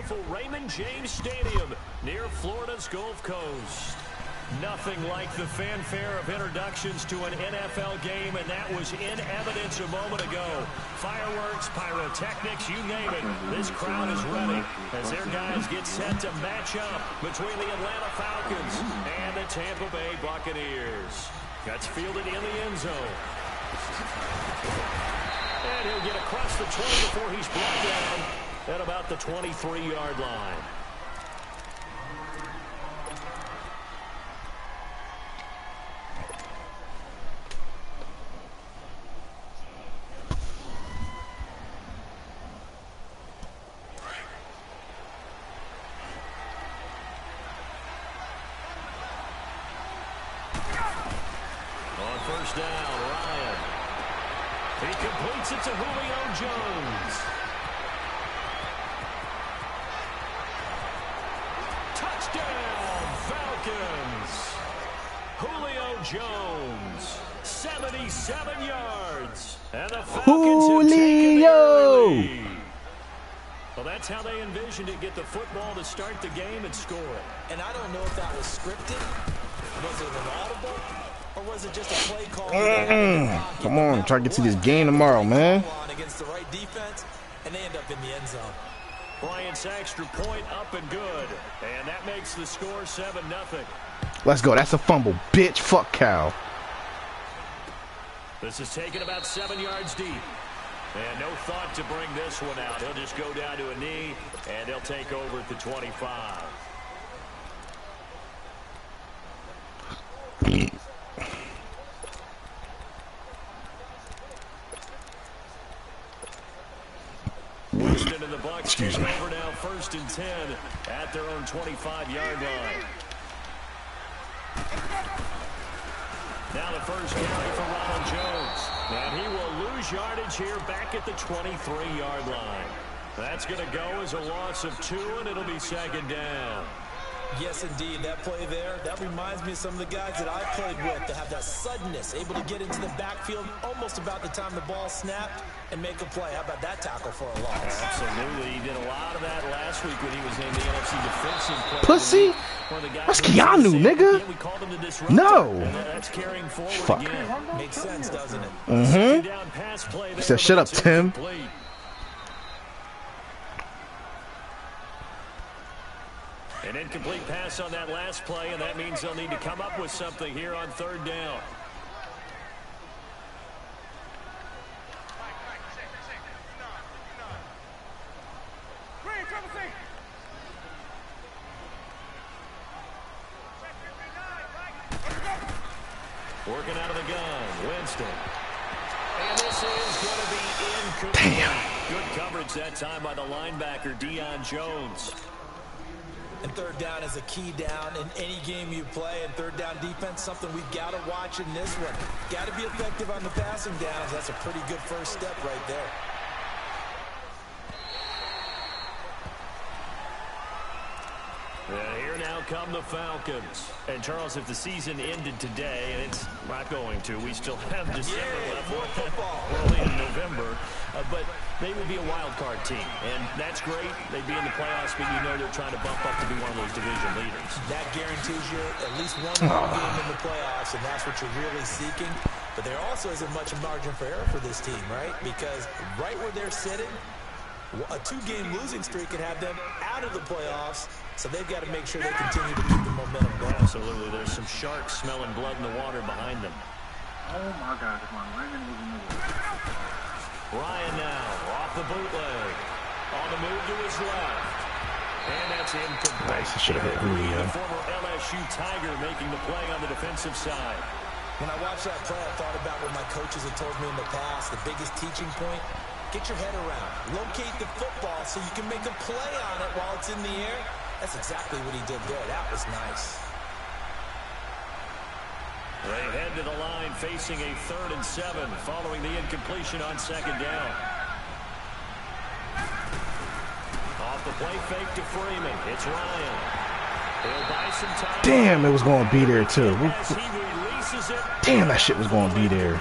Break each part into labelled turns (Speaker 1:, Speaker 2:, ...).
Speaker 1: beautiful Raymond James Stadium near Florida's Gulf Coast. Nothing like the fanfare of introductions to an NFL game, and that was in evidence a moment ago. Fireworks, pyrotechnics, you name it. This crowd is ready as their guys get set to match up between the Atlanta Falcons and the Tampa Bay Buccaneers. Gets fielded in the end zone. And he'll get across the 20 before he's brought down at about the 23-yard line. First down, Ryan. He completes it to Julio Jones. Touchdown, Falcons. Julio Jones, 77 yards. And the Falcons have taken their lead. Well, that's how they envisioned it, get the football to start the game and score it.
Speaker 2: And I don't know if that was scripted. Was it an audible? Or was it just a play call?
Speaker 3: Come on, try to get to this game tomorrow, man.
Speaker 2: Against the right defense, and they end up in the end zone.
Speaker 1: Bryant's extra point up and good, and that makes the score 7-0.
Speaker 3: Let's go. That's a fumble, bitch. Fuck Cal.
Speaker 1: This is taken about 7 yards deep, and no thought to bring this one out. He'll just go down to a knee, and he'll take over at the 25. Houston and the Bucs take over now, 1st and 10 at their own 25-yard line. Now the first carry for Ronald Jones. And he will lose yardage here back at the 23-yard line. That's going to go as a loss of 2, and it'll be 2nd down.
Speaker 2: Yes, indeed. That play there, that reminds me of some of the guys that I played with that have that suddenness, able to get into the backfield almost about the time the ball snapped and make a play. How about that tackle for a loss?
Speaker 1: Absolutely. He did a lot of that last week when he was named the NFC Defensive Player.
Speaker 3: Pussy? That's Keanu, nigga. No.
Speaker 1: That's carrying forward.
Speaker 3: Fuck.
Speaker 1: Again.
Speaker 2: Makes sense, doesn't it?
Speaker 3: He said, shut up, Tim.
Speaker 1: An incomplete pass on that last play, and that means they'll need to come up with something here on 3rd down. Working out of the gun, Winston. And this is going to be incomplete.
Speaker 3: Damn.
Speaker 1: Good coverage that time by the linebacker, Deion Jones.
Speaker 2: And 3rd down is a key down in any game you play. And 3rd down defense, something we've got to watch in this one. Got to be effective on the passing downs. That's a pretty good first step right there.
Speaker 1: And here now come the Falcons. And Charles, if the season ended today, and it's not going to, we still have December left.
Speaker 2: More football.
Speaker 1: Early in November. But they would be a wild card team. And that's great. They'd be in the playoffs, but you know they're trying to bump up to be one of those division leaders.
Speaker 2: That guarantees you at least one more game in the playoffs, and that's what you're really seeking. But there also isn't much margin for error for this team, right? Because right where they're sitting, a 2-game losing streak could have them out of the playoffs, so they've got to make sure they continue to keep the momentum going.
Speaker 1: Absolutely. There's some sharks smelling blood in the water behind them.
Speaker 4: Oh, my God. Come on.
Speaker 1: Ryan now off the bootleg. On the move to his left. And that's incomplete.
Speaker 3: Nice. He should have hit Julio.
Speaker 1: The former LSU Tiger making the play on the defensive side.
Speaker 2: When I watched that play, I thought about what my coaches had told me in the past. The biggest teaching point, get your head around. Locate the football so you can make a play on it while it's in the air. That's exactly what he did there. That was nice.
Speaker 1: They head to the line facing a 3rd and 7 following the incompletion on 2nd down. Off the play fake to Freeman. It's Ryan. He'll buy some time.
Speaker 3: Damn, it was going to be there, too. Damn, that shit was going to be there.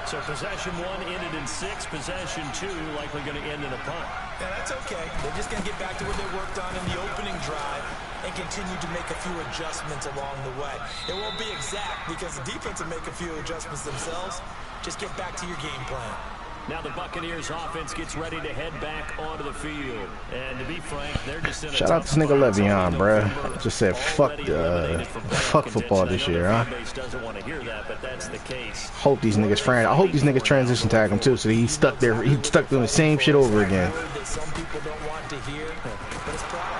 Speaker 1: So possession 1 ended in 6. Possession 2 likely going to end in a punt.
Speaker 2: Yeah, that's okay. They're just going to get back to what they worked on in the opening drive and continue to make a few adjustments along the way. It won't be exact because the defense will make a few adjustments themselves. Just get back to your game plan.
Speaker 1: Now the Buccaneers offense gets ready to head back onto the field. And to be frank, they're just in a
Speaker 3: Shout out this nigga Le'Veon, bruh. Just said fuck football this year, huh?
Speaker 1: Doesn't want to hear that, but that's the case.
Speaker 3: Hope these niggas I hope these niggas transition tag him too, so he stuck there. He stuck doing the same shit over again.
Speaker 2: That some people don't want to hear, but it's pride.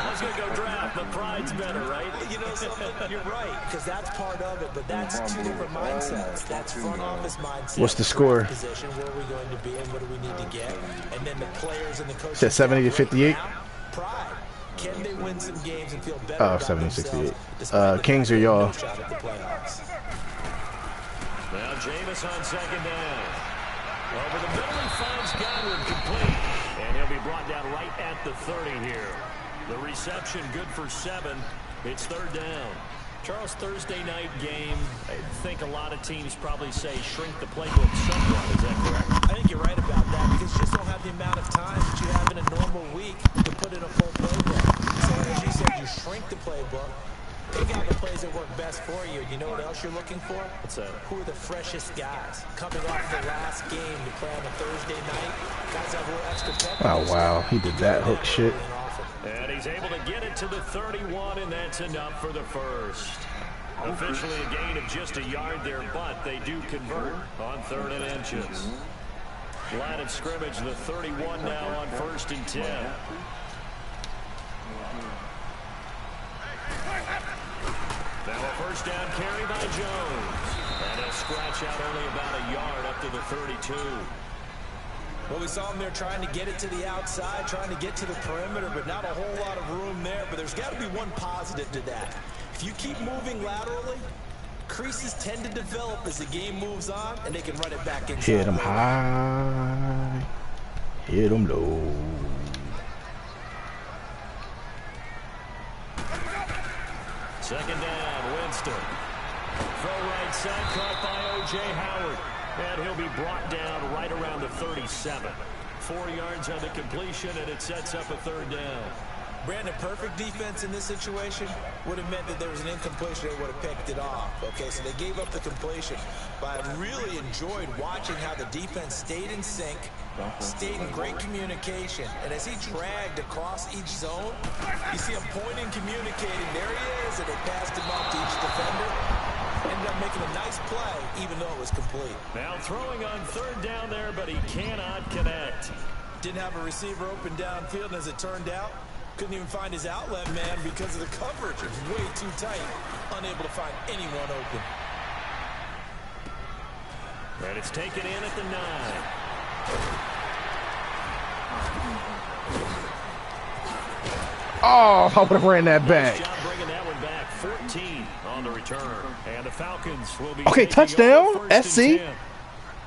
Speaker 1: I was gonna go draft, but pride's better, right?
Speaker 2: You know something? You're right, because that's part of it, but that's two different mindsets. That's front office mindset.
Speaker 3: What's the score?
Speaker 2: Position, where are we going to be and what do we need to get? And then the players and the coaches.
Speaker 3: Said 70 to 58.
Speaker 2: Pride. Can they win some games and feel better?
Speaker 3: Oh, 70 to 68. Kings or y'all?
Speaker 1: Now Jameis on second down. Over the middle, he finds Godwin complete. And he'll be brought down right at the 30 here. The reception good for 7. It's third down. Charles, Thursday night game, I think a lot of teams probably say shrink the playbook somewhat. Is that correct?
Speaker 2: I think you're right about that because you just don't have the amount of time that you have in a normal week to put in a full playbook. So as you said, you shrink the playbook. Pick out the plays that work best for you. You know what else you're looking for?
Speaker 1: What's that?
Speaker 2: Who are the freshest guys? Coming off the last game to play on a Thursday night. Guys have a little extra pep.
Speaker 3: Oh, wow. He did that hook shit.
Speaker 1: And he's able to get it to the 31, and that's enough for the first. Officially a gain of just a yard there, but they do convert on 3rd and inches. Line of scrimmage, the 31 now on 1st and 10. Now a first down carry by Jones. And he'll scratch out only about a yard up to the 32.
Speaker 2: Well, we saw him there trying to get it to the outside, trying to get to the perimeter, but not a whole lot of room there. But there's got to be one positive to that. If you keep moving laterally, creases tend to develop as the game moves on, and they can run it back inside.
Speaker 3: Hit him high, hit him low.
Speaker 1: Second down, Winston. Throw right side, caught by O.J. Howard. And he'll be brought down right around the 37. 4 yards on the completion, and it sets up a 3rd down.
Speaker 2: Brandon, perfect defense in this situation would have meant that there was an incompletion. They would have picked it off. Okay, so they gave up the completion. But I really enjoyed watching how the defense stayed in sync, stayed in great communication. And as he dragged across each zone, you see him pointing, communicating. There he is, and they passed him up to each defender. Ended up making a nice play, even though it was complete.
Speaker 1: Now throwing on 3rd down there, but he cannot connect.
Speaker 2: Didn't have a receiver open downfield, and as it turned out, couldn't even find his outlet man because of the coverage. It was way too tight. Unable to find anyone open.
Speaker 1: And it's taken in at the 9.
Speaker 3: Oh, I would have ran that back.
Speaker 1: Nice job bringing that one back. 14 on the return. And the Falcons will be
Speaker 3: Okay, touchdown, SC.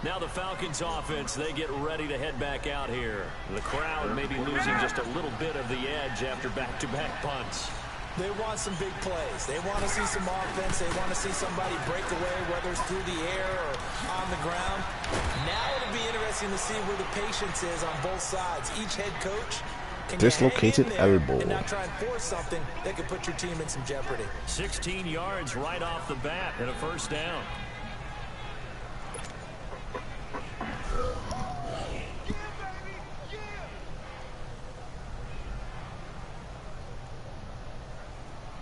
Speaker 1: Now the Falcons offense, they get ready to head back out here. The crowd may be losing just a little bit of the edge after back-to-back punts.
Speaker 2: They want some big plays. They want to see some offense. They want to see somebody break away, whether it's through the air or on the ground. Now it'll be interesting to see where the patience is on both sides. Each head coach can
Speaker 3: dislocated elbow
Speaker 2: and not try and force something that could put your team in some jeopardy.
Speaker 1: 16 yards right off the bat and a first down.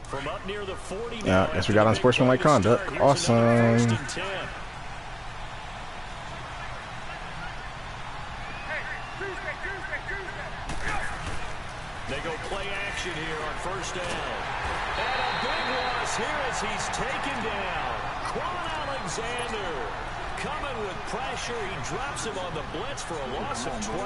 Speaker 1: From up near the 40.
Speaker 3: Yeah, guess we got unsportsmanlike conduct. Awesome.
Speaker 1: They go play action here on first down. And a big loss here as he's taken down. Quan Alexander coming with pressure. He drops him on the blitz for a loss of 12.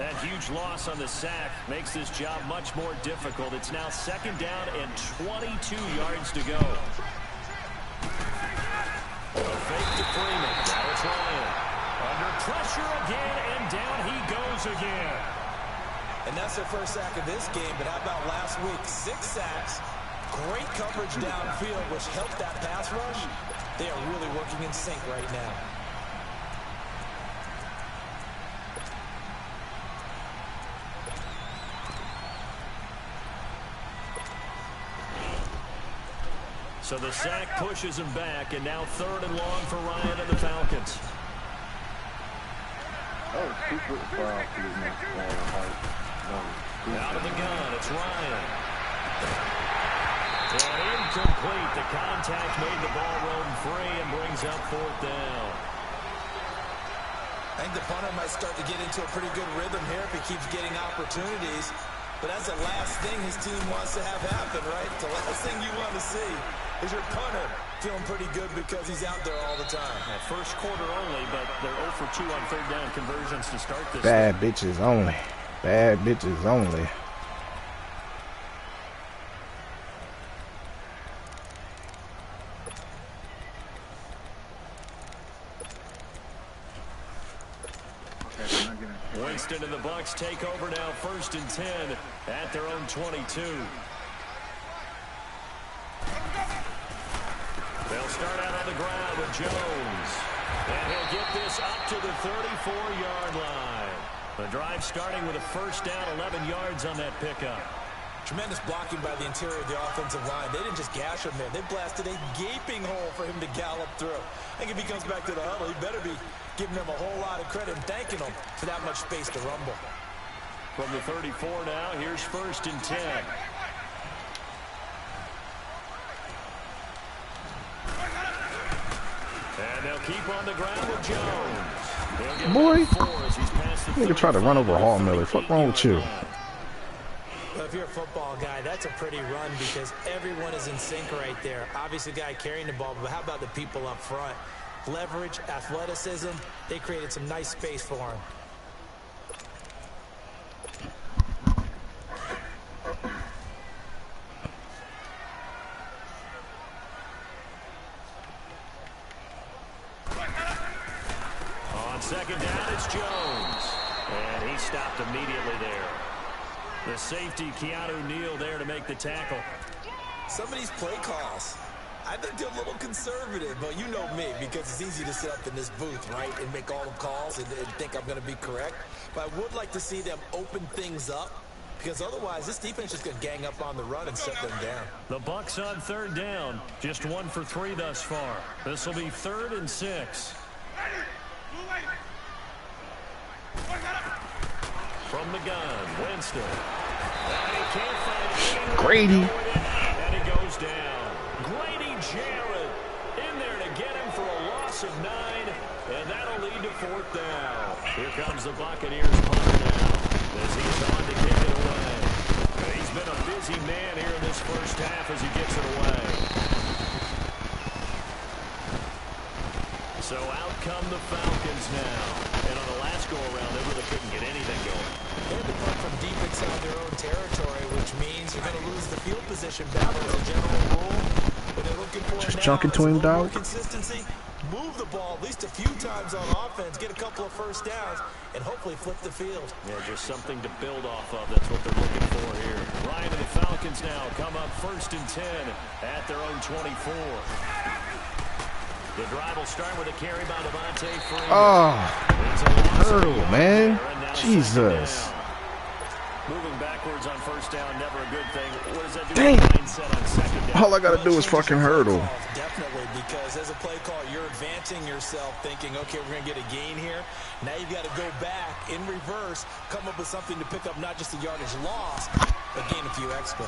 Speaker 1: That huge loss on the sack makes this job much more difficult. It's now 2nd down and 22 yards to go. A fake to Freeman. Now it's Ryan. Under pressure again, and down he goes again.
Speaker 2: And that's their first sack of this game, but how about last week? 6 sacks, great coverage downfield, which helped that pass rush. They are really working in sync right now.
Speaker 1: So the sack pushes him back, and now 3rd and long for Ryan and the Falcons. Out of the gun, it's Ryan. And incomplete. The contact made the ball roam free and brings up 4th down.
Speaker 2: I think the punter might start to get into a pretty good rhythm here if he keeps getting opportunities. But that's the last thing his team wants to have happen, right? The last thing you want to see is your punter feeling pretty good because he's out there all the time.
Speaker 1: At first quarter only, but they're 0 for 2 on 3rd down conversions to start this.
Speaker 3: Bad bitches only. Bad bitches only.
Speaker 1: Winston and the Bucs take over now, 1st and 10 at their own 22. They'll start out on the ground with Jones. And he'll get this up to the 34-yard line. The drive starting with a 1st down, 11 yards on that pickup.
Speaker 2: Tremendous blocking by the interior of the offensive line. They didn't just gash him there. They blasted a gaping hole for him to gallop through. I think if he comes back to the huddle, he better be giving them a whole lot of credit and thanking them for that much space to rumble.
Speaker 1: From the 34 now, here's 1st and 10. And they'll keep on the ground with Jones.
Speaker 3: Boy, nigga try to run over Hall Miller. Fuck wrong with you?
Speaker 2: Well, if you're a football guy, that's a pretty run because everyone is in sync right there. Obviously, the guy carrying the ball, but how about the people up front? Leverage, athleticism, they created some nice space for him.
Speaker 1: On 2nd down, it's Jones. And he stopped immediately there. The safety, Keanu Neal, there to make the tackle.
Speaker 2: Some of these play calls, I think they're a little conservative, but you know me, because it's easy to sit up in this booth, right, and make all the calls and think I'm going to be correct. But I would like to see them open things up, because otherwise this defense is going to gang up on the run and shut them down.
Speaker 1: The Bucs on 3rd down, just 1 for 3 thus far. This will be 3rd and 6. From the gun, Winston. And he can't find
Speaker 3: Grady.
Speaker 1: And he goes down. Grady Jarrett in there to get him for a loss of 9, and that'll lead to 4th down. Here comes the Buccaneers punter now as he's on to kick it away. He's been a busy man here in this first half as he gets it away. So out come the Falcons now. And on the last go-around, they really couldn't get anything going.
Speaker 2: They had to punt from deep inside their own territory, which means you're going to lose the field position battle as a general rule. But they're looking for
Speaker 3: just chunking to him, dog.
Speaker 2: Consistency. Move the ball at least a few times on offense, get a couple of 1st downs, and hopefully flip the field.
Speaker 1: Yeah, just something to build off of. That's what they're looking for here. Ryan and the Falcons now come up 1st and 10 at their own 24. The drive will start with a carry by Devontae Freeman.
Speaker 3: Oh, hurdle, man. Jesus.
Speaker 1: Moving backwards on 1st down, never a good thing. What does that do?
Speaker 3: Dang.
Speaker 1: Mindset on 2nd down.
Speaker 3: All I gotta do is fucking hurdle.
Speaker 2: Definitely, because as a play call, you're advancing yourself, thinking, okay, we're going to get a gain here. Now you've got to go back in reverse, come up with something to pick up not just the yardage loss, but gain a few extra.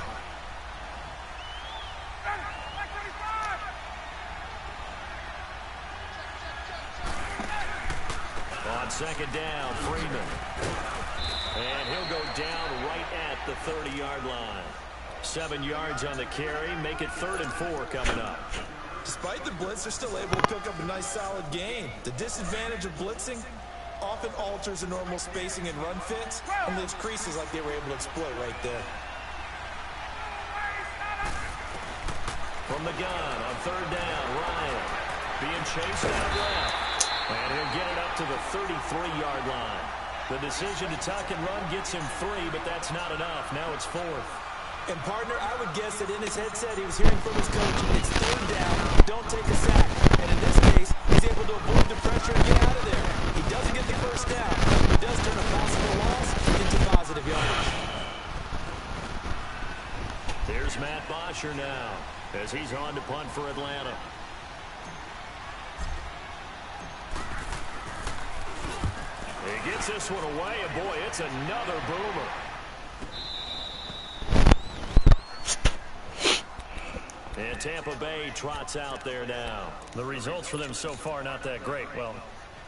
Speaker 1: On 2nd down, Freeman. And he'll go down right at the 30-yard line. 7 yards on the carry. Make it 3rd and 4 coming up.
Speaker 2: Despite the blitz, they're still able to pick up a nice solid gain. The disadvantage of blitzing, often alters the normal spacing and run fits and leaves creases like they were able to exploit right there.
Speaker 1: From the gun on third down, Ryan being chased out left. And he'll get it up to the 33-yard line. The decision to tuck and run gets him 3, but that's not enough. Now it's 4th.
Speaker 2: And, partner, I would guess that in his headset he was hearing from his coach, it's third down, don't take a sack. And in this case, he's able to avoid the pressure and get out of there. He doesn't get the first down, but he does turn a possible loss into positive yardage.
Speaker 1: There's Matt Bosher now as he's on to punt for Atlanta. He gets this one away, and boy, it's another boomer. And Tampa Bay trots out there now. The results for them so far not that great. Well,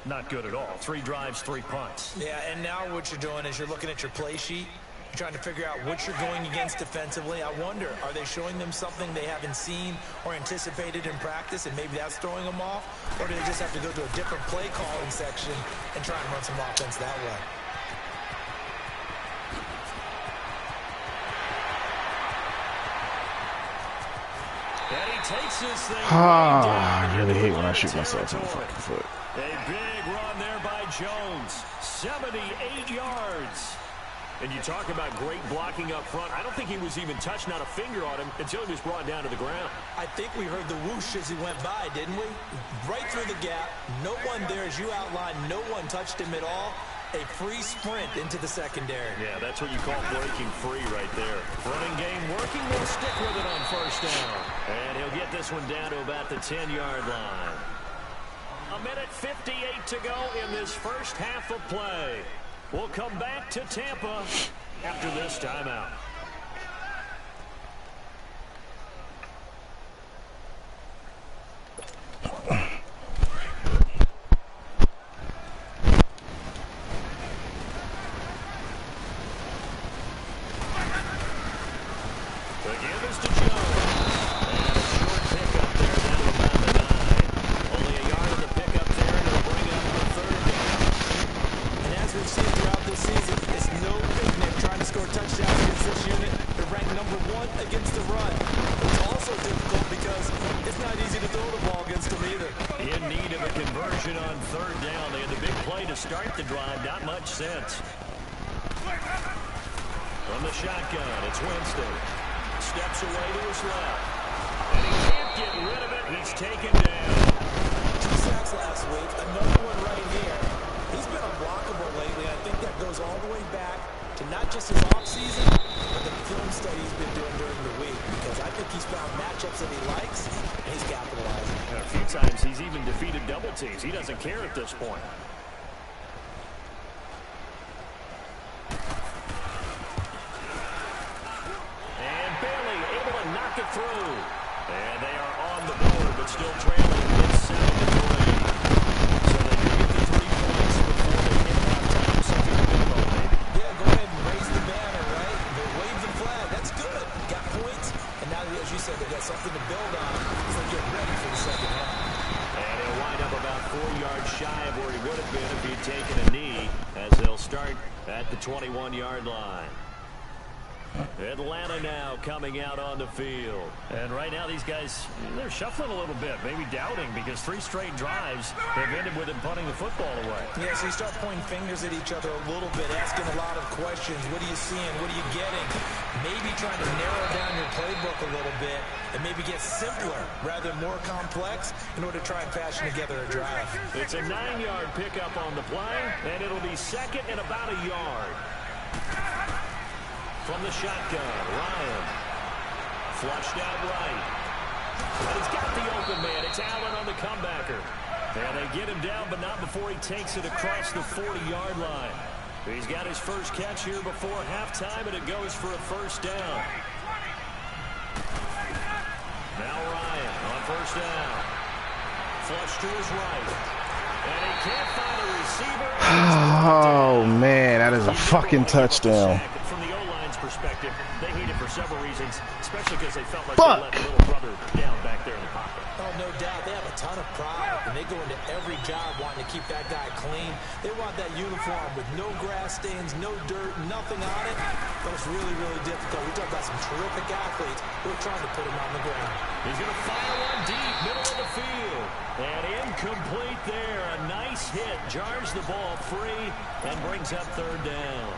Speaker 1: not good at all. 3 drives, 3 punts.
Speaker 2: Yeah, and now what you're doing is you're looking at your play sheet. You're trying to figure out what you're going against defensively. I wonder, are they showing them something they haven't seen or anticipated in practice, and maybe that's throwing them off? Or do they just have to go to a different play calling section and try and run some offense that way?
Speaker 1: And he takes this thing
Speaker 3: I really hate when I shoot myself in the fucking foot.
Speaker 1: A big run there by Jones. 78 yards. And you talk about great blocking up front. I don't think he was even touched, not a finger on him, until he was brought down to the ground.
Speaker 2: I think we heard the whoosh as he went by, didn't we? Right through the gap. No one there, as you outlined, no one touched him at all. A free sprint into the secondary.
Speaker 1: Yeah, that's what you call breaking free right there. Running game working. We'll stick with it on first down. And he'll get this one down to about the 10-yard line. 1:58 to go in this first half of play. We'll come back to Tampa after this timeout. From the shotgun, it's Winston. Steps away to his left. And he can't get rid of it. He's taken down.
Speaker 2: 2 sacks last week. Another one right here. He's been unblockable lately. I think that goes all the way back to not just his offseason, but the film study he's been doing during the week. Because I think he's found matchups that he likes, and he's capitalizing.
Speaker 1: And a few times he's even defeated double teams. He doesn't care at this point. Through. And they are on the board, but still trailing. It's 7-3. So they do get the 3 points before they hit halftime. Something to think about, maybe.
Speaker 2: Yeah, go ahead and raise the banner, right? They wave the flag. That's good. Got points. And now, as you said, they got something to build on as they get ready for the second half.
Speaker 1: And he'll wind up about 4 yards shy of where he would have been if he'd taken a knee, as they'll start at the 21-yard line. Atlanta now coming out on the field. And right now these guys, they're shuffling a little bit, maybe doubting, because 3 straight drives have ended with them punting the football away.
Speaker 2: Yeah, so you start pointing fingers at each other a little bit, asking a lot of questions. What are you seeing? What are you getting? Maybe trying to narrow down your playbook a little bit and maybe get simpler rather than more complex in order to try and fashion together a drive.
Speaker 1: It's a 9-yard pickup on the play, and it'll be second and about a yard. From the shotgun, Ryan. Flushed out right. And he's got the open man. It's Allen on the comebacker. And they get him down, but not before he takes it across the 40-yard line. He's got his first catch here before halftime, and it goes for a first down. Now Ryan on first down. Flush to his right. And he can't find a receiver.
Speaker 3: Oh, man, that is a fucking touchdown.
Speaker 1: From the O-line's perspective, they hate it for several reasons, especially because they felt like they let little brother down back there in the pocket.
Speaker 2: Oh, no doubt. They have a ton of pride, and they go into every job wanting to keep that guy clean. They want that uniform with no grass stains, no dirt, nothing on it. But it's really, really difficult. We talk about some terrific athletes who are trying to put him on the ground.
Speaker 1: He's going to fire one deep, middle of the field. And incomplete there. A nice hit. Jars the ball free and brings up third down.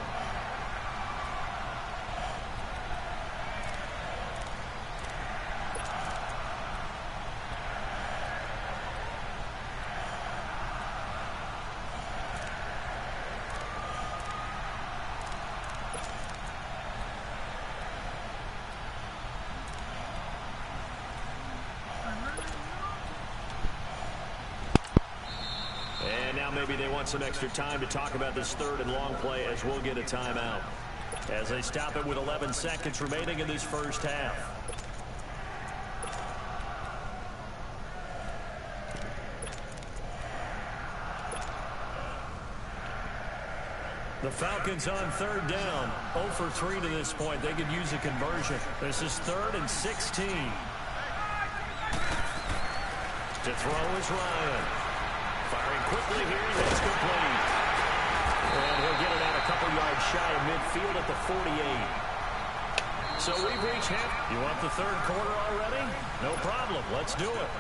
Speaker 1: Maybe they want some extra time to talk about this third and long play as we'll get a timeout. As they stop it with 11 seconds remaining in this first half. The Falcons on third down. 0 for 3 to this point. They could use a conversion. This is 3rd and 16. To throw is Ryan. Firing quickly here, and it's complete. And he'll get it out a couple yards shy of midfield at the 48. So we've reached half. You want the third quarter already? No problem. Let's do it.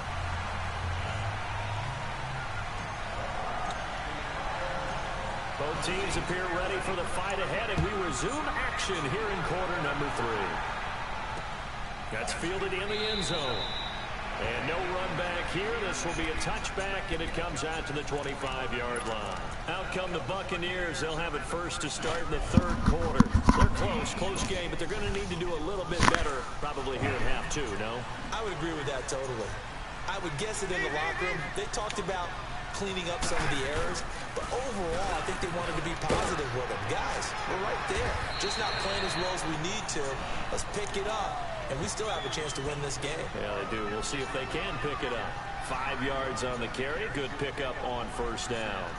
Speaker 1: Both teams appear ready for the fight ahead, and we resume action here in quarter number 3. That's fielded in the end zone. And no run back here. This will be a touchback, and it comes out to the 25-yard line. Out come the Buccaneers. They'll have it first to start in the third quarter. They're close game, but they're going to need to do a little bit better probably here in half 2, no?
Speaker 2: I would agree with that totally. I would guess it in the locker room. They talked about cleaning up some of the errors, but overall, I think they wanted to be positive with them. Guys, we're right there. Just not playing as well as we need to. Let's pick it up. And we still have a chance to win this game.
Speaker 1: Yeah, they do. We'll see if they can pick it up. 5 yards on the carry. Good pickup on first down.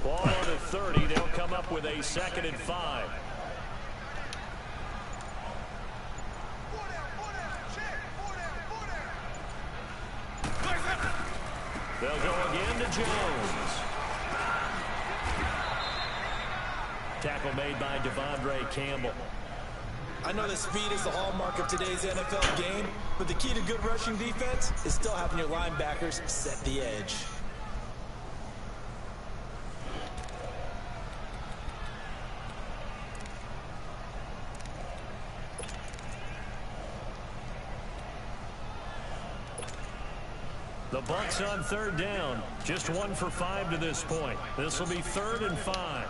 Speaker 1: Ball on the 30. They'll come up with a 2nd and 5. They'll go again to Jones. Tackle made by Devondre Campbell.
Speaker 2: I know that speed is the hallmark of today's NFL game, but the key to good rushing defense is still having your linebackers set the edge.
Speaker 1: The Bucs on third down. Just 1 for 5 to this point. This will be 3rd and 5.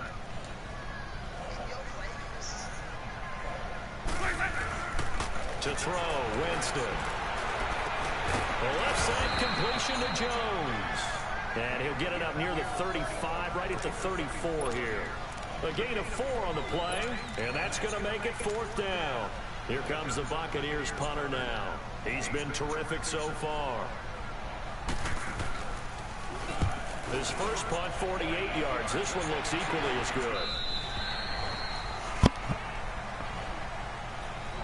Speaker 1: To throw, Winston. The left side completion to Jones. And he'll get it up near the 35, right at the 34 here. A gain of 4 on the play, and that's going to make it 4th down. Here comes the Buccaneers punter now. He's been terrific so far. His first punt, 48 yards. This one looks equally as good.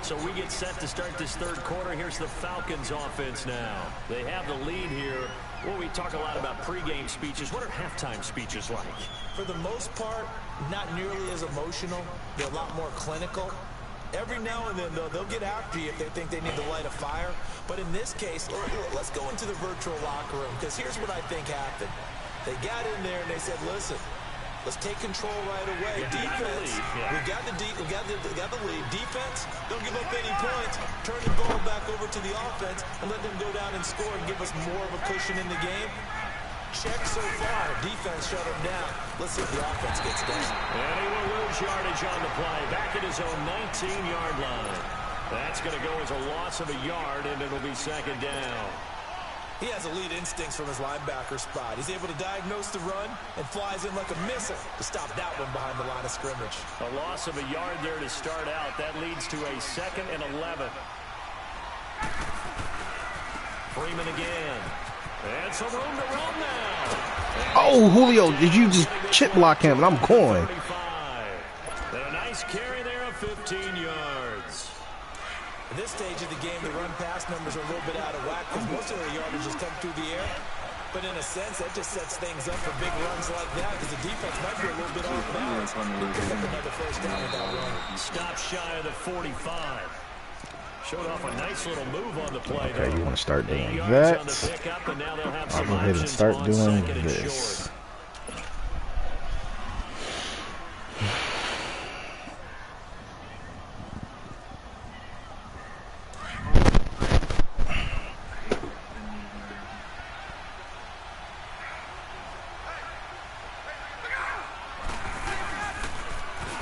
Speaker 1: So we get set to start this third quarter. Here's the Falcons offense now. They have the lead here. Well, we talk a lot about pregame speeches. What are halftime speeches like?
Speaker 2: For the most part, not nearly as emotional. They're a lot more clinical. Every now and then, though, they'll get after you if they think they need to light a fire. But in this case, let's go into the virtual locker room, because here's what I think happened. They got in there and they said, listen, let's take control right away. Defense, we got the lead. Defense, don't give up any points. Turn the ball back over to the offense and let them go down and score and give us more of a cushion in the game. Check so far. Defense shut him down. Let's see if the offense gets down.
Speaker 1: And he will lose yardage on the play. Back at his own 19-yard line. That's going to go as a loss of a yard, and it'll be 2nd down.
Speaker 2: He has elite instincts from his linebacker spot. He's able to diagnose the run and flies in like a missile to stop that one behind the line of scrimmage.
Speaker 1: A loss of a yard there to start out. That leads to a 2nd and 11. Freeman again. And some room to run now.
Speaker 3: Oh, Julio, did you just chip block him? And I'm going.
Speaker 1: And a nice carry there of 15 yards.
Speaker 2: At this stage of the game, the run-pass numbers are a little bit out of whack because most of their yardage has come through the air. But in a sense, that just sets things up for big runs like that because the defense might be a little bit off balance. They pick up another first down with that run.
Speaker 1: Stop shy of the 45. Showed off a nice little move on the play.
Speaker 3: Okay, you want to start doing that. I'll go ahead and start doing this.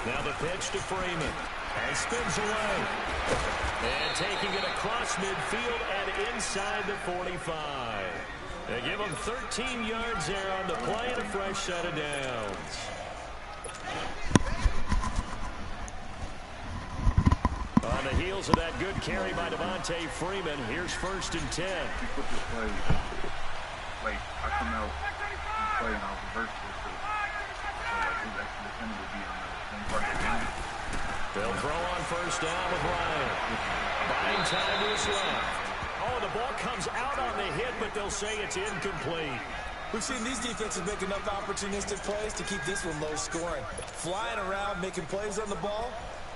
Speaker 1: Now the pitch to Freeman. And spins away. And taking it across midfield and inside the 45. They give him 13 yards there on the play and a fresh set of downs. On the heels of that good carry by Devontae Freeman, here's 1st and 10.
Speaker 4: Like, I come out and play and I'll reverse it. So like, who's actually defending will be on the same part of the game.
Speaker 1: They'll throw on 1st down with Ryan. Buying time to his left. Oh, the ball comes out on the hit, but they'll say it's incomplete.
Speaker 2: We've seen these defenses make enough opportunistic plays to keep this one low scoring. Flying around, making plays on the ball,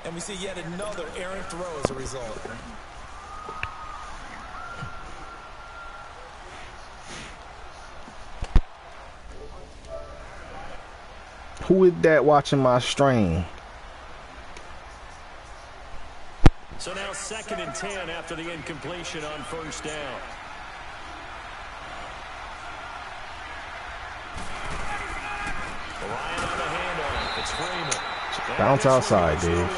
Speaker 2: and we see yet another errant throw as a result.
Speaker 3: Who is that watching my stream?
Speaker 1: So now 2nd and 10 after the incompletion on 1st down. Ryan on the handoff. It's Freeman.
Speaker 3: Bounce outside, dude.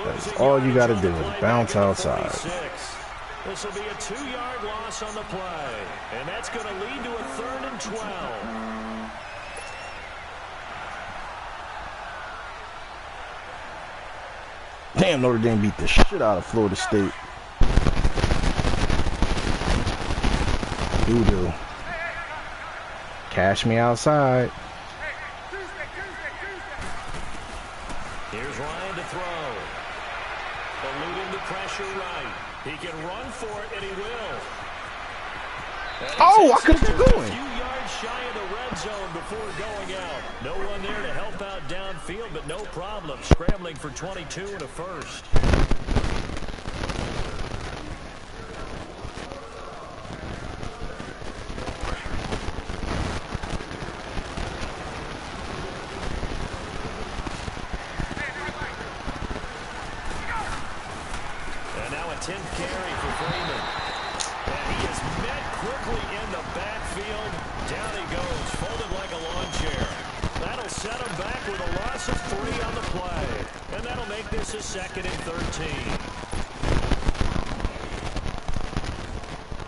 Speaker 3: That's all you got to do is bounce outside.
Speaker 1: This will be a 2-yard loss on the play. And that's going to lead to a 3rd and 12.
Speaker 3: Damn, Notre Dame beat the shit out of Florida State. Doo-doo. Cash me outside.
Speaker 1: Here's Ryan to throw. Eluding the pressure right. He can run for it, and he will.
Speaker 3: Oh, I could have been going.
Speaker 1: A few yards shy of the red zone before going out. No one there to help out downfield, but no problem. Scrambling for 22 and a first. And now a 10th carry for Freeman. And he is met quickly in the backfield. Down he goes, folded like a lawn chair. That'll set him back with a loss of 3 on the play. And that'll make this a 2nd and 13.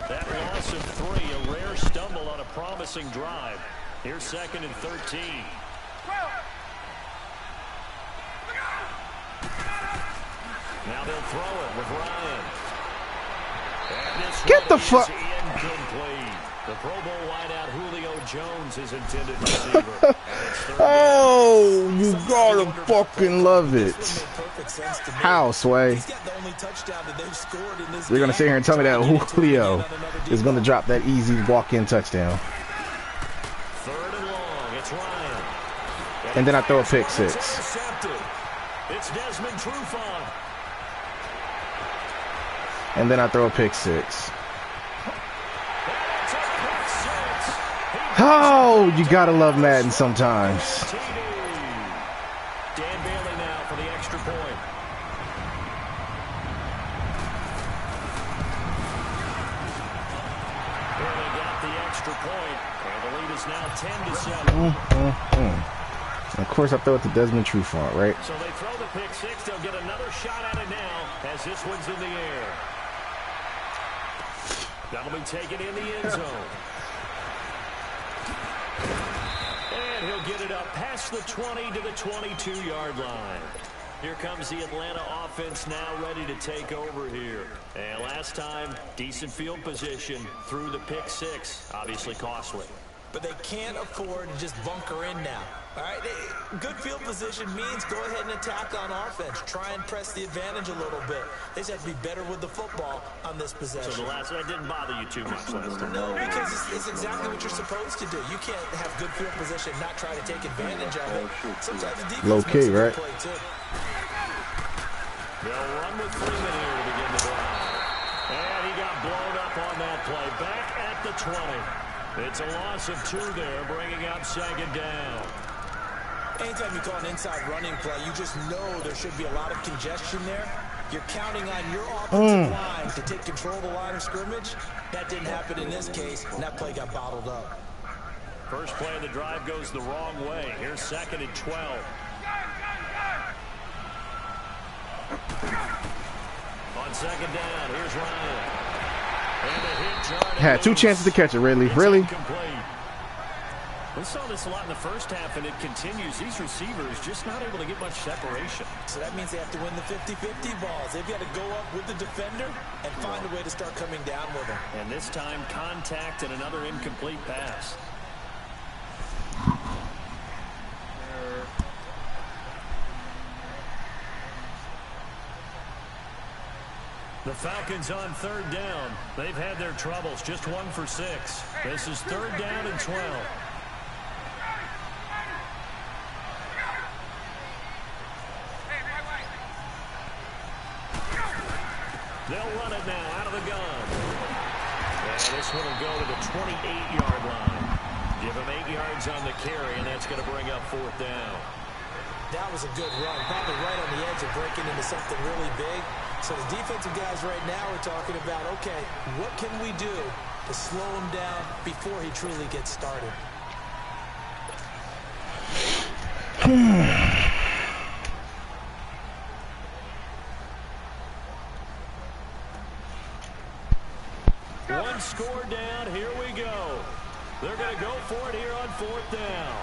Speaker 1: That loss of 3, a rare stumble on a promising drive. Here's 2nd and 13. Now they'll throw it with Ryan.
Speaker 3: Get the fuck.
Speaker 1: Incomplete. The Pro Bowl wideout Julio Jones is intended receiver.
Speaker 3: Oh, you gotta fucking love it. How, Sway? You're gonna sit here and tell me that Julio is gonna drop that easy walk-in touchdown.
Speaker 1: 3rd and long. It's Ryan.
Speaker 3: And then I throw a pick 6.
Speaker 1: It's Desmond Trufant.
Speaker 3: And then I throw a pick 6. Oh, you gotta love Madden sometimes.
Speaker 1: Dan Bailey now for the extra point. Bailey got the extra point, and the lead is now 10-7.
Speaker 3: Of course, I throw it to Desmond Trufant, right?
Speaker 1: So they throw the pick 6. They'll get another shot at it now as this one's in the air. That'll be taken in the end zone. And he'll get it up past the 20 to the 22-yard line. Here comes the Atlanta offense now ready to take over here. And last time, decent field position through the pick six. Obviously costly.
Speaker 2: But they can't afford to just bunker in now. All right, good field position means go ahead and attack on offense. Try and press the advantage a little bit. They just have to be better with the football on this possession.
Speaker 1: So the last one didn't bother you too much last time?
Speaker 2: No, because it's exactly what you're supposed to do. You can't have good field position and not try to take advantage of it. Sometimes the defense
Speaker 3: low key, right?
Speaker 2: Play too.
Speaker 1: They'll run with Freeman here to begin the drive. And he got blown up on that play. Back at the 20. It's a loss of 2 there, bringing up second down.
Speaker 2: Anytime you call an inside running play, you just know there should be a lot of congestion there. You're counting on your offensive line to take control of the line of scrimmage. That didn't happen in this case, and that play got bottled up.
Speaker 1: First play of the drive goes the wrong way. Here's second and 12. On second down, here's Ryan.
Speaker 3: Had 2 chances to catch it, Ridley. Really?
Speaker 1: We saw this a lot in the first half, and it continues. These receivers just not able to get much separation.
Speaker 2: So that means they have to win the 50-50 balls. They've got to go up with the defender and find a way to start coming down with them.
Speaker 1: And this time, contact and another incomplete pass. The Falcons on third down. They've had their troubles. Just 1 for 6. This is third down and 12. They'll run it now out of the gun. And this one will go to the 28-yard line. Give him 8 yards on the carry, and that's going to bring up fourth down.
Speaker 2: That was a good run. Probably right on the edge of breaking into something really big. So the defensive guys right now are talking about, okay, what can we do to slow him down before he truly gets started?
Speaker 1: One score down. Here we go. They're going to go for it here on fourth down.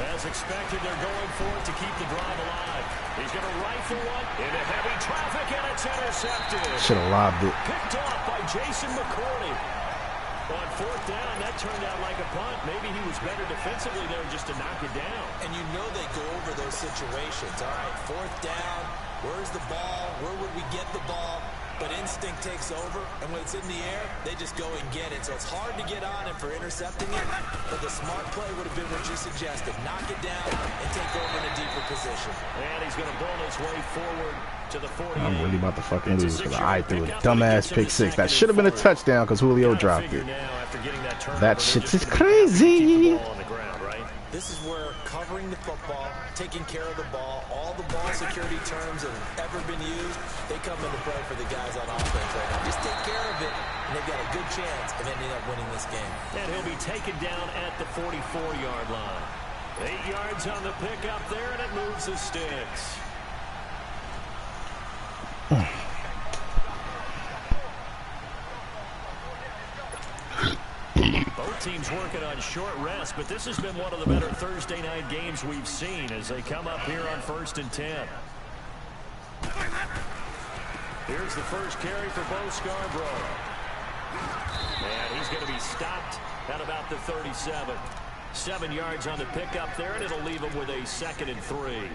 Speaker 1: As expected, they're going for it to keep the drive alive. He's going to rifle one into heavy traffic, and it's intercepted.
Speaker 3: Should have lobbed it.
Speaker 1: Picked off by Jason McCourty. On fourth down, that turned out like a punt. Maybe he was better defensively there just to knock it down.
Speaker 2: And you know they go over those situations. All right, fourth down, where's the ball? Where would we get the ball? But instinct takes over, and when it's in the air, they just go and get it. So it's hard to get on him for intercepting it, but the smart play would have been what you suggested. Knock it down and take over in a deeper position.
Speaker 1: And he's going to bull his way forward to the 48.
Speaker 3: I'm really about to fucking lose because I threw a dumbass pick six. That should have been a touchdown because Julio dropped it. That shit is crazy.
Speaker 2: This is where covering the football, taking care of the ball, all the ball security terms that have ever been used, they come into play for the guys on offense right now. Just take care of it, and they've got a good chance of ending up winning this game.
Speaker 1: And he'll be taken down at the 44-yard line. 8 yards on the pickup there, and it moves the sticks. Both teams working on short rest, but this has been one of the better Thursday night games we've seen as they come up here on 1st and 10. Here's the first carry for Bo Scarborough. And he's going to be stopped at about the 37. 7 yards on the pickup there, and it'll leave him with a 2nd and 3.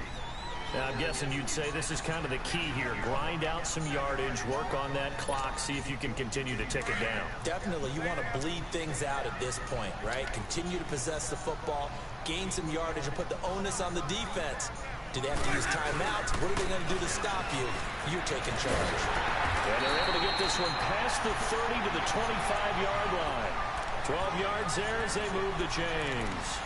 Speaker 1: Now, I'm guessing you'd say this is kind of the key here. Grind out some yardage, work on that clock, see if you can continue to tick it down.
Speaker 2: Definitely. You want to bleed things out at this point, right? Continue to possess the football, gain some yardage, and put the onus on the defense. Do they have to use timeouts? What are they going to do to stop you? You're taking charge.
Speaker 1: And they're able to get this one past the 30 to the 25-yard line. 12 yards there as they move the chains.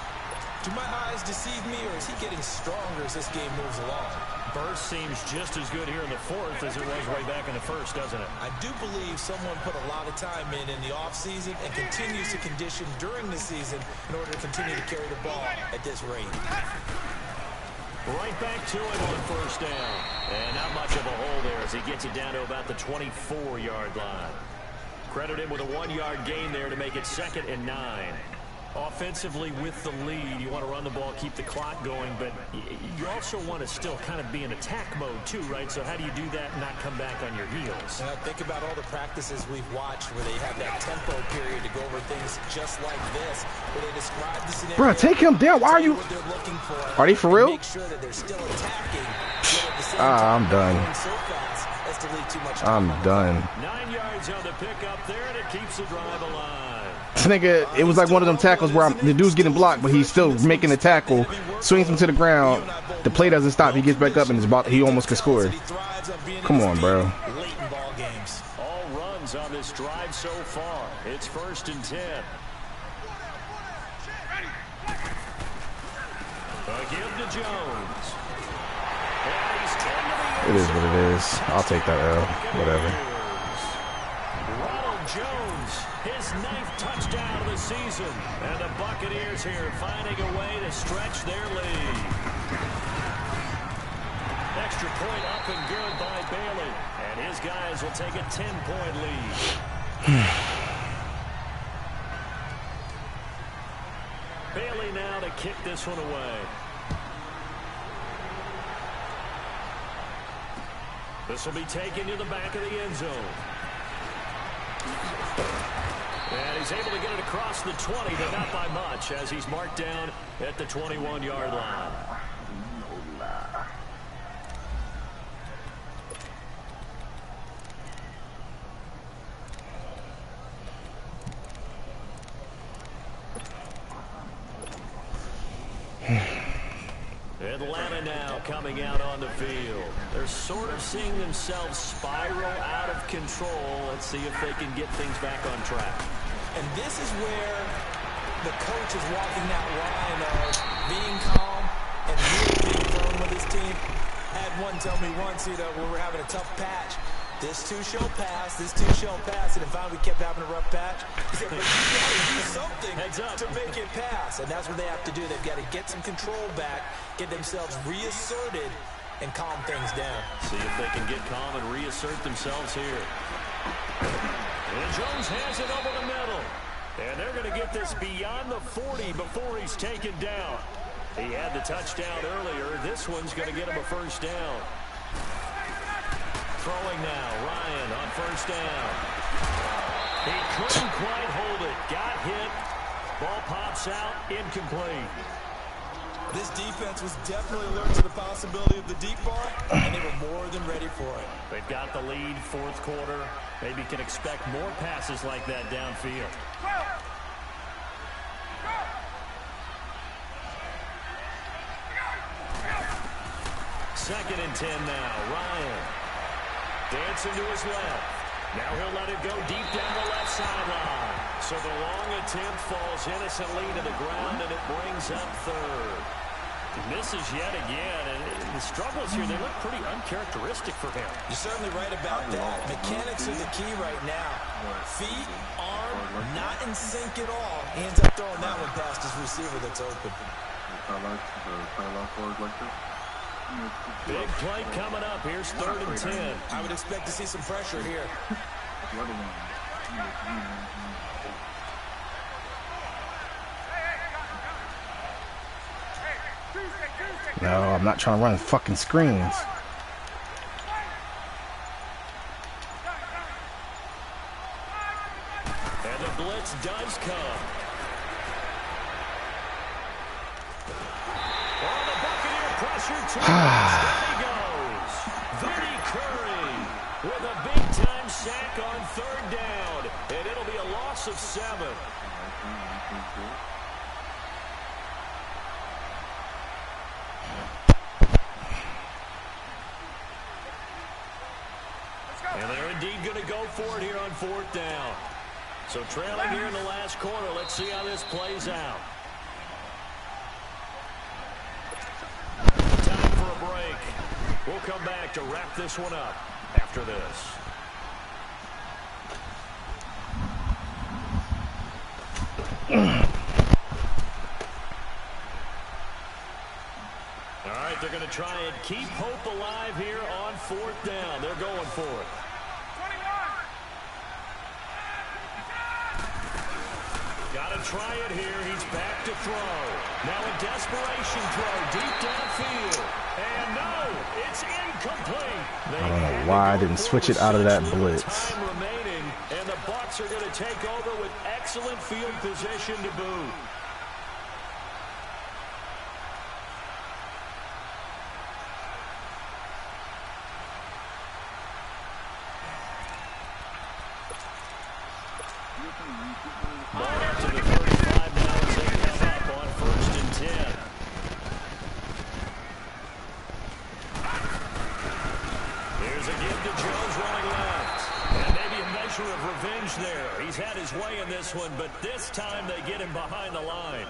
Speaker 2: Do my eyes deceive me, or is he getting stronger as this game moves along?
Speaker 1: Burst seems just as good here in the 4th as it was way back in the 1st, doesn't it?
Speaker 2: I do believe someone put a lot of time in the offseason and continues to condition during the season in order to continue to carry the ball at this rate.
Speaker 1: Right back to it on 1st down. And not much of a hole there as he gets it down to about the 24-yard line. Credit him with a 1-yard gain there to make it 2nd and 9. Offensively with the lead, you want to run the ball, keep the clock going, but you also want to still kind of be in attack mode too, right? So how do you do that and not come back on your heels?
Speaker 2: Think about all the practices we've watched where they have that tempo period to go over things just like this, where they describe the scenario.
Speaker 3: Bro, take him down. Why are you? Are they for real?
Speaker 2: Make sure that they're still attacking.
Speaker 3: I'm done. I'm done.
Speaker 1: 9 yards on the pickup there, and it keeps the drive alive.
Speaker 3: This nigga, it was like one of them tackles where the dude's getting blocked, but he's still making the tackle, swings him to the ground. The play doesn't stop. He gets back up and he almost can score. Come on, bro.
Speaker 1: All runs on this drive so far. It's 1st and 10. A give to Jones.
Speaker 3: It is what it is. I'll take that L. Whatever.
Speaker 1: Ronald Jones, his 9th touchdown of the season. And the Buccaneers here finding a way to stretch their lead. Extra point up and good by Bailey. And his guys will take a 10-point lead. Bailey now to kick this one away. This will be taken to the back of the end zone. And he's able to get it across the 20, but not by much, as he's marked down at the 21-yard line. Atlanta now coming out on the field. They're sort of seeing themselves spiral out of control. Let's see if they can get things back on track.
Speaker 2: And this is where the coach is walking that line of being calm and really being firm with his team. I had one tell me once, when we were having a tough patch, this too shall pass, this too shall pass, and finally we kept having a rough patch. He said, but you got to do something to make it pass, and that's what they have to do. They've got to get some control back, get themselves reasserted, and calm things down.
Speaker 1: See if they can get calm and reassert themselves here. And Jones has it over the middle, and they're going to get this beyond the 40 before he's taken down. He had the touchdown earlier. This one's going to get him a 1st down. Throwing now, Ryan on 1st down. He couldn't quite hold it. Got hit. Ball pops out, incomplete.
Speaker 2: This defense was definitely alert to the possibility of the deep ball, and they were more than ready for it.
Speaker 1: They've got the lead, 4th quarter. Maybe can expect more passes like that downfield. 2nd and 10 now, Ryan. Dancing to his left. Now he'll let it go deep down the left sideline. So the long attempt falls innocently to the ground, and it brings up 3rd. He misses yet again, and the struggles here, they look pretty uncharacteristic for him.
Speaker 2: You're certainly right about that. Mechanics are the key right now. Feet, arm, not in sync at all. He ends up throwing that one past his receiver that's open.
Speaker 1: Big play coming up. Here's 3rd and 10.
Speaker 2: I would expect to see some pressure here.
Speaker 3: No, I'm not trying to run fucking screens.
Speaker 1: And the blitz does come. Oh, the Buccaneer pressure to there he goes. Vinny Curry with a big-time sack on 3rd down. And it'll be a loss of 7. And they're indeed going to go for it here on 4th down. So trailing here in the last quarter. Let's see how this plays out. Time for a break. We'll come back to wrap this one up after this. All right, they're going going to try and keep hope alive here on 4th down. They're going for it. Got to try it here. He's back to throw. Now a desperation throw deep downfield. And no, it's incomplete.
Speaker 3: I don't know why I didn't switch it out of that blitz.
Speaker 1: Time remaining, and the Bucs are going to take over with excellent field position to boot. Ball up to the 35 now as they come up on 1st and 10. Here's a give to Jones running left. And maybe a measure of revenge there. He's had his way in this one, but this time they get him behind the line.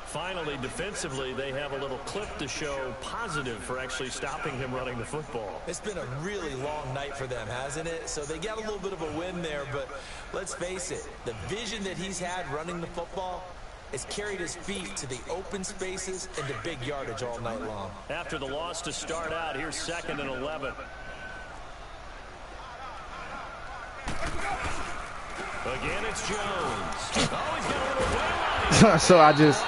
Speaker 1: Finally, defensively, they have a little clip to show positive for actually stopping him running the football.
Speaker 2: It's been a really long night for them, hasn't it? So they got a little bit of a win there, but let's face it, the vision that he's had running the football has carried his feet to the open spaces and to big yardage all night long.
Speaker 1: After the loss to start out, here's 2nd and 11. Again, it's Jones. Oh, he's got a little wheel on him.
Speaker 3: So I just...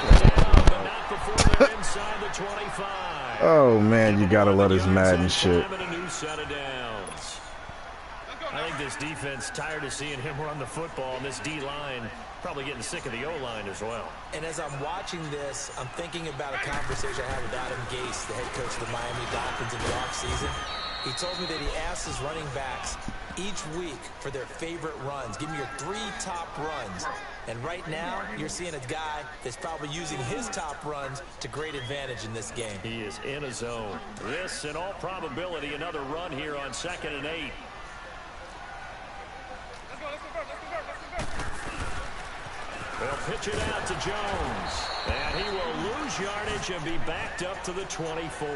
Speaker 3: Oh, man, you got to love this Madden shit.
Speaker 1: I think this defense tired of seeing him run the football, and this D-line probably getting sick of the O-line as well.
Speaker 2: And as I'm watching this, I'm thinking about a conversation I had with Adam Gase, the head coach of the Miami Dolphins in the offseason. He told me that he asked his running backs each week for their favorite runs. Give me your 3 top runs. And right now, you're seeing a guy that's probably using his top runs to great advantage in this game.
Speaker 1: He is in a zone. This, in all probability, another run here on 2nd and 8. They'll pitch it out to Jones. And he will lose yardage and be backed up to the 24.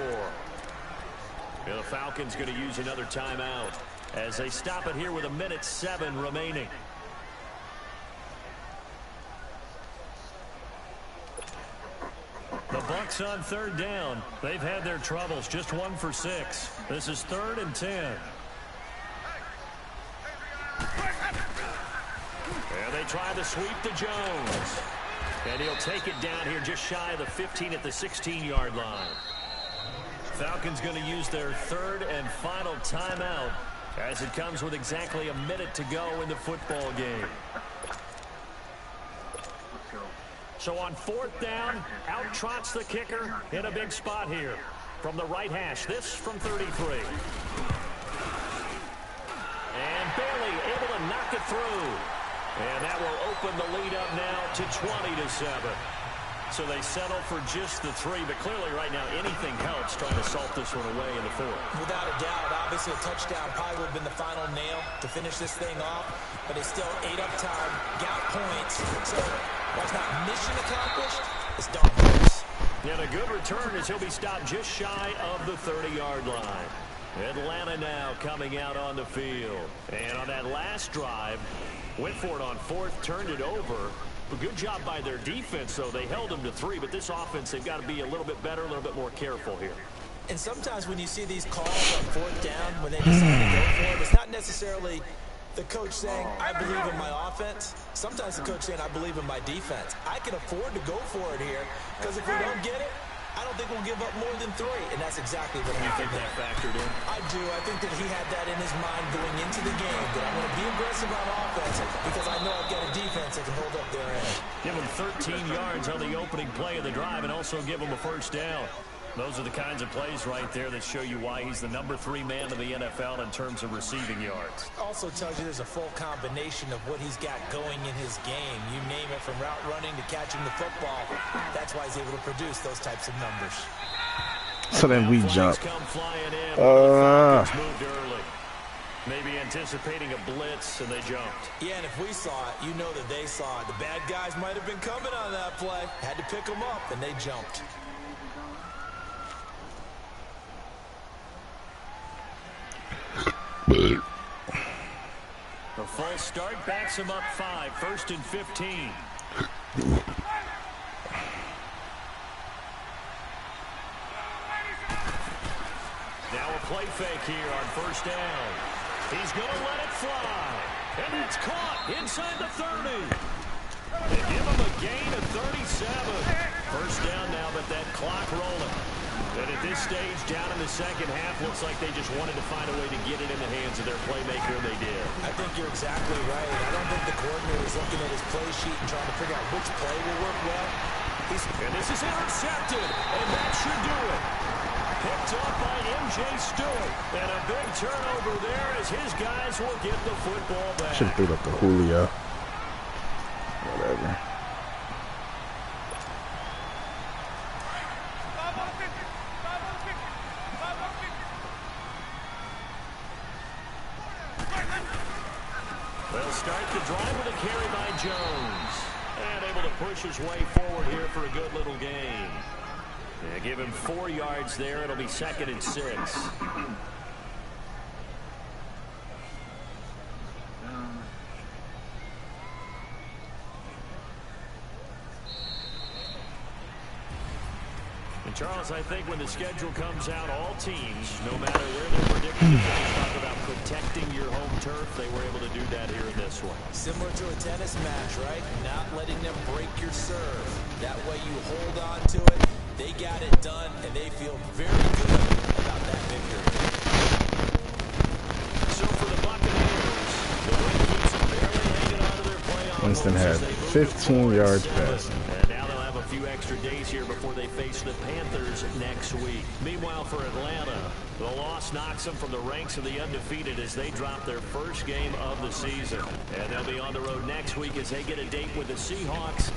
Speaker 1: The Falcons going to use another timeout as they stop it here with 1:07 remaining. The Bucs on 3rd down. They've had their troubles. Just 1 for 6. This is 3rd and 10. And they try the sweep to Jones. And he'll take it down here just shy of the 15 at the 16-yard line. Falcons going to use their 3rd and final timeout as it comes with exactly 1 minute to go in the football game. So on 4th down, out trots the kicker in a big spot here from the right hash. This from 33. And Bailey able to knock it through. And that will open the lead up now to 20-7. So they settle for just the 3, but clearly right now anything helps trying to salt this one away in the 4th.
Speaker 2: Without a doubt, obviously a touchdown probably would have been the final nail to finish this thing off, but it's still 8 up time, got points, so while it's not mission accomplished, it's darn close.
Speaker 1: And a good return as he'll be stopped just shy of the 30-yard line. Atlanta now coming out on the field. And on that last drive, went for it on 4th, turned it over. A good job by their defense, though. They held them to 3, but this offense, they've got to be a little bit better, a little bit more careful here.
Speaker 2: And sometimes when you see these calls on 4th down, when they decide to go for it, it's not necessarily the coach saying, I believe in my offense. Sometimes the coach saying, I believe in my defense. I can afford to go for it here, because if we don't get it, I don't think we'll give up more than 3, and that's exactly what happened.
Speaker 1: You think that factored in?
Speaker 2: I do. I think that he had that in his mind going into the game, that I'm going to be aggressive on offense because I know I've got a defense that can hold up their end.
Speaker 1: Give him 13 yards on the opening play of the drive and also give him a 1st down. Those are the kinds of plays right there that show you why he's the number 3 man in the NFL in terms of receiving yards.
Speaker 2: Also tells you there's a full combination of what he's got going in his game. You name it, from route running to catching the football. That's why he's able to produce those types of numbers.
Speaker 3: So then we jump.
Speaker 1: Come flying in. The Falcons moved early. Maybe anticipating a blitz, and they jumped.
Speaker 2: Yeah, and if we saw it, you know that they saw it. The bad guys might have been coming on that play. Had to pick them up, and they jumped.
Speaker 1: The full start backs him up 5, 1st and 15. fake here on first down. He's going to let it fly. And it's caught inside the 30. They give him a gain of 37. First down now, but that clock rolling. And at this stage, down in the second half, looks like they just wanted to find a way to get it in the hands of their playmaker, and they did.
Speaker 2: I think you're exactly right. I don't think the coordinator is looking at his play sheet and trying to figure out which play will work well.
Speaker 1: And this is intercepted, and that should do it. Picked up by M.J. Stewart. And a big turnover there as his guys will get the football back.
Speaker 3: Should have threw it up to Julio. Whatever.
Speaker 1: They'll start the drive with a carry by Jones. And able to push his way forward here for a good little gain. They give him 4 yards there. It'll be 2nd and 6. And Charles, I think when the schedule comes out, all teams, no matter where they're predicting to finish, talk about protecting your home turf. They were able to do that here in this one.
Speaker 2: Similar to a tennis match, right? Not letting them break your serve. That way you hold on to it. They got it done, and they feel very good about that victory.
Speaker 1: So for the Buccaneers, the win keeps them barely hanging on to their playoff.
Speaker 3: Winston had 15 yards passing.
Speaker 1: And now they'll have a few extra days here before they face the Panthers next week. Meanwhile, for Atlanta, the loss knocks them from the ranks of the undefeated as they drop their first game of the season. And they'll be on the road next week as they get a date with the Seahawks.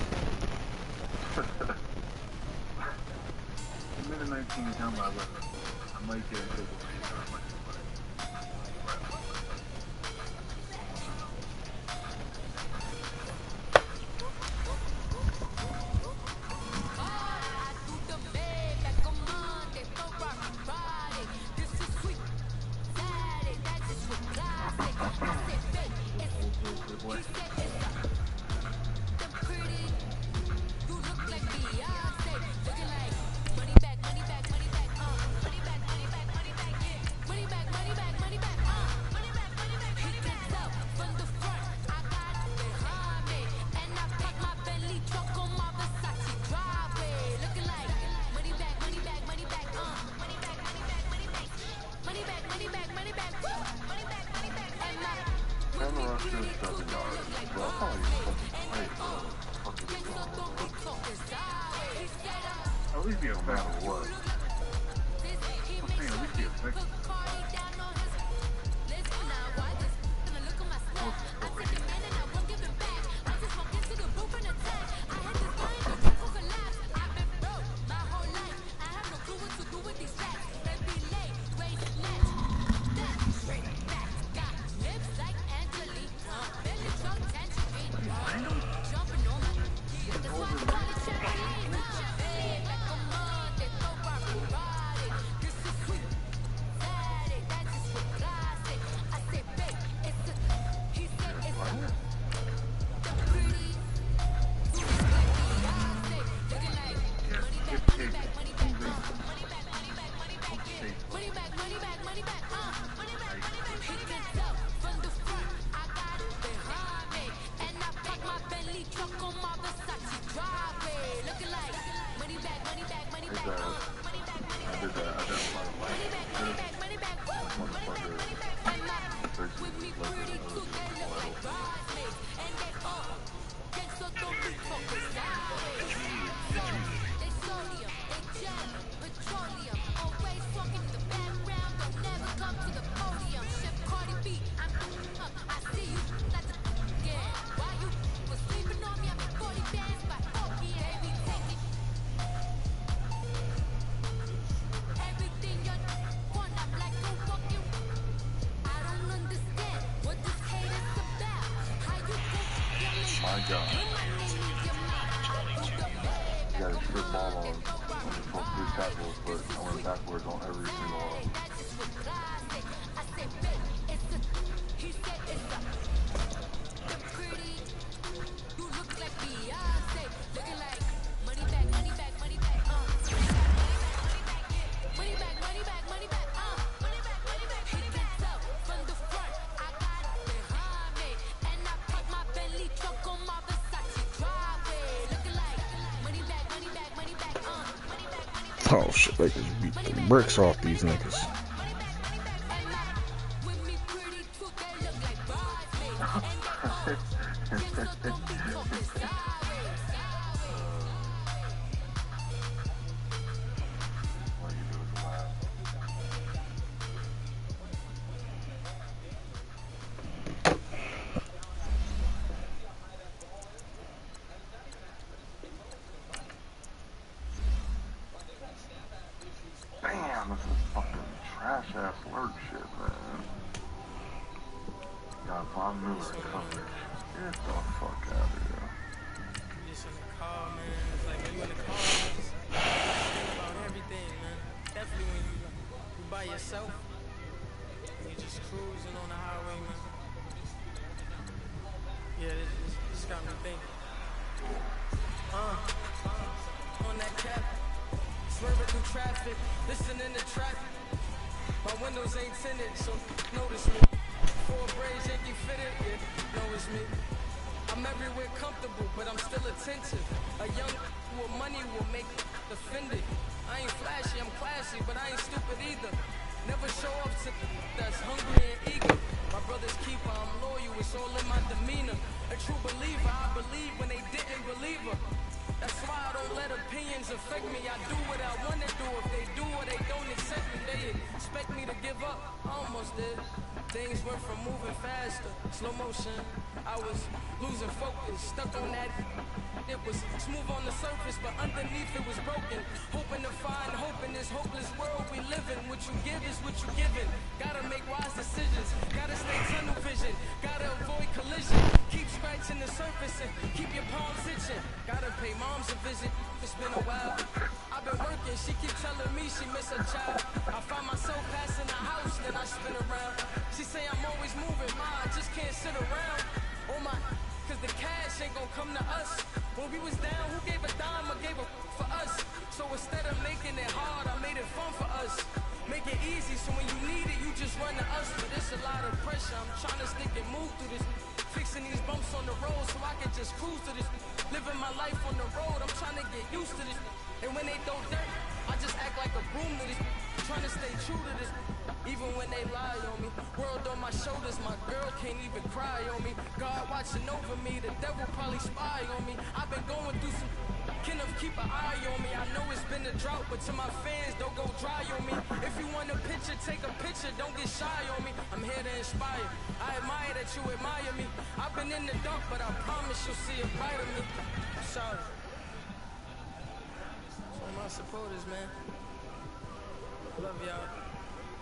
Speaker 4: 19 down by 11. I might get it. At least no matter what. I'm saying at least be effective. My God. You got a strip ball on the 3 tackles, but I went backwards on every single one.
Speaker 3: Oh shit, they just beat the bricks off these niggas.
Speaker 4: Damn, this is fucking trash ass alert shit, man. Got Von Miller coverage. Get the fuck out of here.
Speaker 5: Just in the car, man. It's like when you in the car, man, just think about everything, man. Definitely when you by yourself, and you're just cruising on the highway, man. Yeah, this got me thinking. On that cap, swerving through traffic, listening to traffic. My windows ain't tinted, so notice me. Four braids, Yankee fitted, yeah, know it's me. I'm everywhere comfortable, but I'm still attentive. A young with money will make offended. I ain't flashy, I'm classy, but I ain't stupid either. Never show up to that's hungry and eager. My brother's keeper, I'm loyal, it's all in my demeanor. A true believer, I believe when they didn't believe her. That's why I don't let opinions affect me. I do what I want to do. If they do or they don't accept me, they expect me to give up. I almost did. Things went from moving faster, slow motion. I was losing focus, stuck on that. It was smooth on the surface, but underneath it was broken. Hoping to find hope in this hopeless world we live in. What you give is what you given. Gotta make wise decisions. Gotta stay tunnel vision. Gotta avoid collision. Keep scratching the surface and keep your palms itching. Gotta pay moms a visit. It's been a while. I've been working. She keep telling me she miss her child. I find myself passing the house, then I spin around. She say I'm always moving. Ma, I just can't sit around. Oh my, cause the cash ain't gonna come to us. When we was down, who gave a dime or gave a for us? So instead of making it hard, I made it fun for us. Make it easy, so when you need it, you just run to us. But it's a lot of pressure, I'm trying to stick and move through this. Fixing these bumps on the road so I can just cruise to this. Living my life on the road, I'm trying to get used to this. And when they throw dirt, I just act like a broom to this. Trying to stay true to this. Even when they lie on me, world on my shoulders, my girl can't even cry on me. God watching over me, the devil probably spy on me. I've been going through some, Kenneth keep an eye on me. I know it's been a drought, but to my fans, don't go dry on me. If you want a picture, take a picture, don't get shy on me. I'm here to inspire, I admire that you admire me. I've been in the dark, but I promise you'll see a bright of me. I'm sorry. So my supporters, man, love y'all.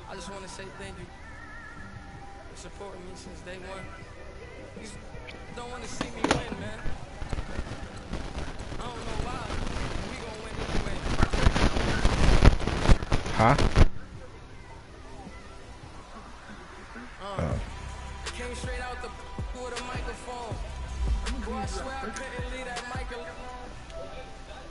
Speaker 5: I just want to say thank you for supporting me since day one. You just don't want to see me win, man. I don't know why. We gonna win anyway.
Speaker 3: Huh?
Speaker 5: Came straight out the with a microphone. Boy, I swear I couldn't